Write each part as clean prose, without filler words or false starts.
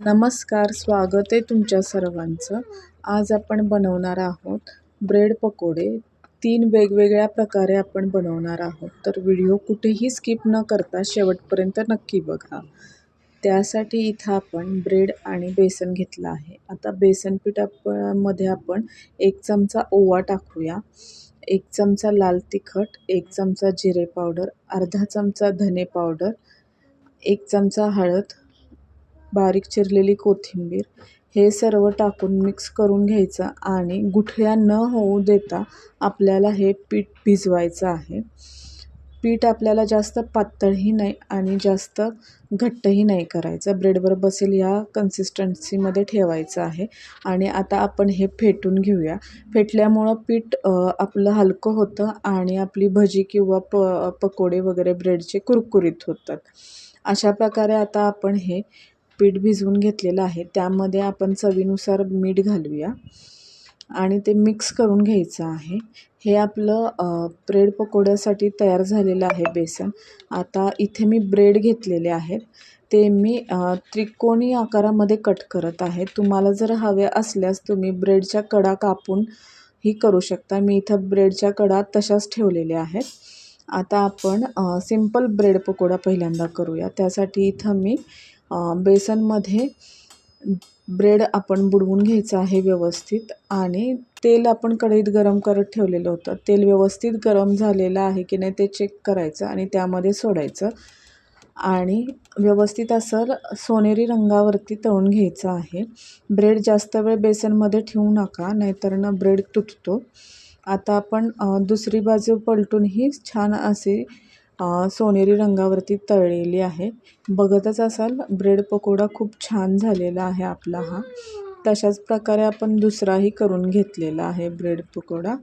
नमस्कार, स्वागत आहे तुमच्या सर्वांचं. आज आपण बनवणार आहोत ब्रेड पकोडे. 3 वेगवेगळ्या प्रकारे आपण बनवणार आहोत. तर व्हिडिओ कुठेही स्किप न करता शेवटपर्यंत नक्की बघा. त्यासाठी इथं आपण ब्रेड आणि बेसन घेतलं आहे. आता बेसन मध्ये आपण 1 चमचा ओवा टाकूया, 1 चमचा लाल तिखट, 1 चमचा जिरे पावडर, अर्धा चमचा धने पावडर, 1 चमचा हळद, बारीक चिरलेली कोथिंबीर, हे सर्व टाकून मिक्स करून घ्यायचं आणि गुठळ्या न होऊ देता आपल्याला हे पीठ भिजवायचं आहे. पीठ आपल्याला जास्त पातळही नाही आणि जास्त घट्टही नाही करायचं. ब्रेडवर बसेल या कन्सिस्टन्सीमध्ये ठेवायचं आहे. आणि आता आपण हे फेटून घेऊया. फेटल्यामुळं पीठ आपलं हलकं होतं आणि आपली भजी किंवा पकोडे वगैरे ब्रेडचे कुरकुरीत होतात. अशा प्रकारे आता आपण हे पीठ भिजवून घेतलेलं आहे. त्यामध्ये आपण चवीनुसार मीठ घालूया आणि ते मिक्स करून घ्यायचं आहे. हे आपलं ब्रेड पकोड्यासाठी तयार झालेलं आहे बेसन. आता इथे मी ब्रेड घेतलेले आहेत. ते मी त्रिकोणी आकारामध्ये कट करत आहे. तुम्हाला जर हवे असल्यास तुम्ही ब्रेडच्या कडा कापून ही करू शकता. मी इथं ब्रेडच्या कडा तशाच ठेवलेल्या आहेत. आता आपण सिंपल ब्रेड पकोडा पहिल्यांदा करूया. त्यासाठी इथं मी बेसनमध्ये ब्रेड आपण बुडवून घ्यायचं आहे व्यवस्थित आणि तेल आपण कढईत गरम करत ठेवलेलं होतं. तेल व्यवस्थित गरम झालेलं आहे की नाही ते चेक करायचं आणि त्यामध्ये सोडायचं आणि व्यवस्थित असं सोनेरी रंगावरती तळून घ्यायचं आहे. ब्रेड जास्त वेळ बेसनमध्ये ठेवू नका, नाहीतर ब्रेड तुटतो. आता आपण दुसरी बाजू पलटूनही छान असे सोनेरी रंगावरती तळलेली आहे. बघतच असाल ब्रेड पकोडा खूप छान झालेला आहे आपला हा. तशाच प्रकारे आपण दुसराही करून घेतलेला आहे ब्रेड पकोडा.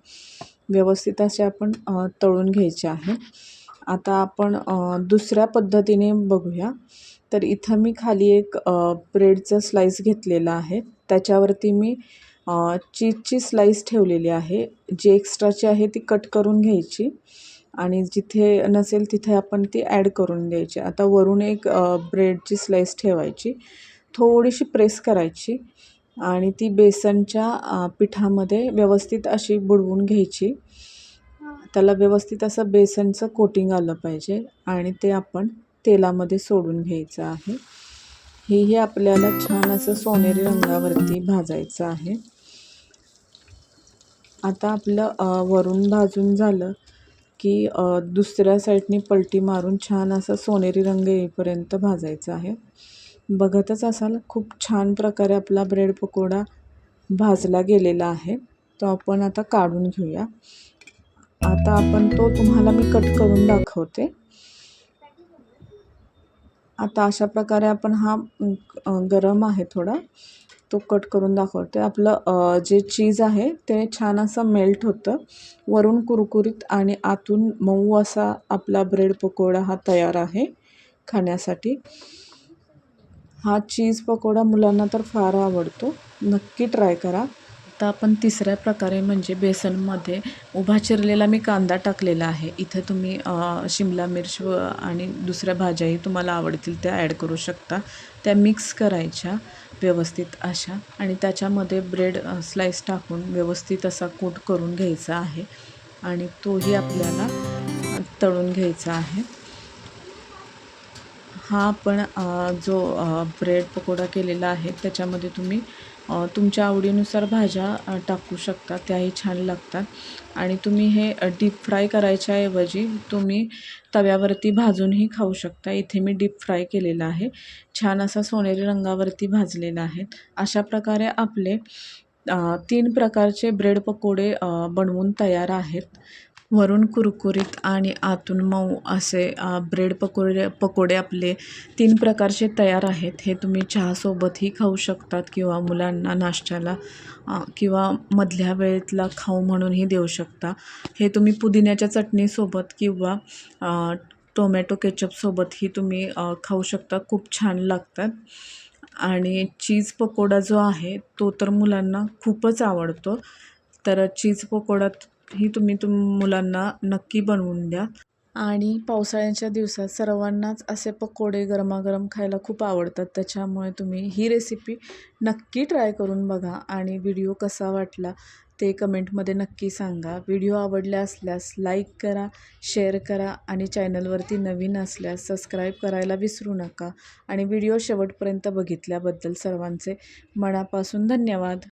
व्यवस्थित असे आपण तळून घ्यायचे आहे. आता आपण दुसऱ्या पद्धतीने बघूया. तर इथं मी खाली एक ब्रेडचं स्लाईस घेतलेलं आहे. त्याच्यावरती मी चीजची स्लाईस ठेवलेली आहे. जी एक्स्ट्राची आहे ती कट करून घ्यायची आणि जिथे नसेल तिथे आपण ती ॲड करून द्यायची. आता वरून एक ब्रेडची स्लाईस ठेवायची, थोडीशी प्रेस करायची आणि ती बेसनच्या पिठामध्ये व्यवस्थित अशी बुडवून घ्यायची. त्याला व्यवस्थित असं बेसनचं कोटिंग आलं पाहिजे आणि ते आपण तेलामध्ये सोडून घ्यायचं आहे. हेही आपल्याला छान असं सोनेरी रंगावरती भाजायचं आहे. आता आपलं वरून भाजून झालं की दुसऱ्या साईडनी पलटी मारून छान असं सोनेरी रंग येईपर्यंत भाजायचं आहे. बघतच असाल खूप छान प्रकारे आपला ब्रेड पकोडा भाजला गेलेला आहे. तो आपण आता काढून घेऊया. आता आपण तो तुम्हाला मी कट करून दाखवते. आता अशा प्रकारे आपण हा गरम आहे थोडा, तो कट करून दाखवते. आपलं जे चीज आहे ते छान असं मेल्ट होतं. वरून कुरकुरीत आणि आतून मऊ असा आपला ब्रेड पकोडा हा तयार आहे खाण्यासाठी. हा चीज पकोडा मुलांना तर फार आवडतो. नक्की ट्राय करा. आता आपण तिसऱ्या प्रकारे म्हणजे बेसनमध्ये उभा चिरलेला मी कांदा टाकलेला आहे. इथे तुम्ही शिमला मिर्च आणि दुसऱ्या भाज्याही तुम्हाला आवडतील त्या ॲड करू शकता. त्या मिक्स करायच्या व्यवस्थित अशा आणि त्याच्यामध्ये ब्रेड स्लाईस टाकून व्यवस्थित असा कोट करून घ्यायचा आहे आणि तोही आपल्याला तळून घ्यायचा आहे. हा आपण जो ब्रेड पकोडा केलेला आहे त्याच्यामध्ये तुम्ही तुमच्या आवडीनुसार भाज्या टाकू शकता, त्याही छान लागतात. आणि तुम्ही हे डीप फ्राय करायच्या ऐवजी तुम्ही तव्यावरती भाजूनही खाऊ शकता. इथे मी डीप फ्राय केलेला आहे. छान असा सोनेरी रंगावरती भाजलेला आहे. अशा प्रकारे आपले 3 प्रकारचे ब्रेड पकोडे बनवून तयार आहेत. वरून कुरकुरीत आणि आतून मऊ असे ब्रेड पकोडे आपले 3 प्रकारचे तयार आहेत. हे तुम्ही चहासोबतही खाऊ शकतात किंवा मुलांना नाश्त्याला किंवा मधल्या वेळेतला खाऊ म्हणूनही देऊ शकता. हे तुम्ही पुदिन्याच्या चटणीसोबत किंवा टोमॅटो केचपसोबतही तुम्ही खाऊ शकता. खूप छान लागतात. आणि चीज पकोडा जो आहे तो तर मुलांना खूपच आवडतो. तर चीज पकोडा ही तुम्ही मुलांना नक्की बनवून द्या. आणि पावसाळ्याच्या दिवसात सर्वांनाच असे पकोडे गरमागरम खायला खूप आवडतात. त्याच्यामुळे तुम्ही ही रेसिपी नक्की ट्राय करून बघा आणि व्हिडिओ कसा वाटला ते कमेंटमध्ये नक्की सांगा. व्हिडिओ आवडला असल्यास लाईक करा, शेअर करा आणि चॅनलवरती नवीन असल्यास सबस्क्राईब करायला विसरू नका. आणि व्हिडिओ शेवटपर्यंत बघितल्याबद्दल सर्वांचे मनापासून धन्यवाद.